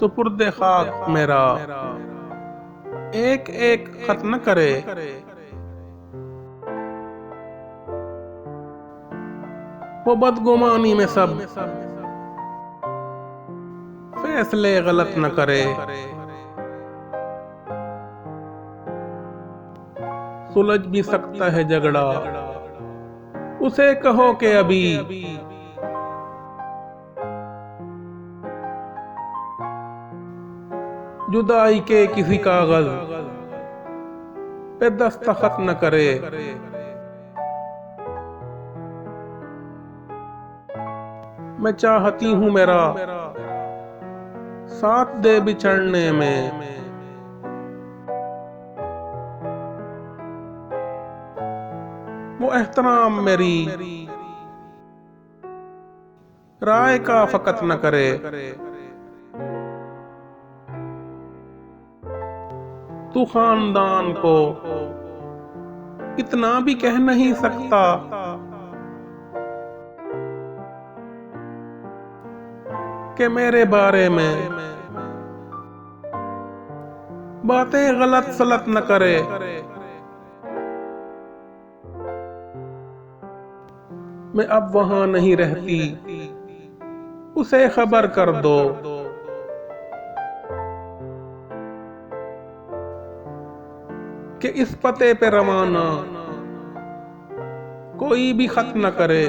सुपुर्दे खाक मेरा एक एक खत न करे। वो बदगुमानी में सब फैसले गलत न करे। सुलझ भी सकता है झगड़ा, उसे कहो कि अभी जुदाई के किसी कागज पे दस्तखत न करे। मैं चाहती हूँ मेरा साथ दे बिछड़ने में, वो एहतराम मेरी राय का फकत न करे। तू खानदान को इतना भी कह नहीं सकता कि मेरे बारे में बातें गलत सलत न करे। मैं अब वहां नहीं रहती, उसे खबर कर दो कि इस पते पे रवाना कोई भी खत न करे।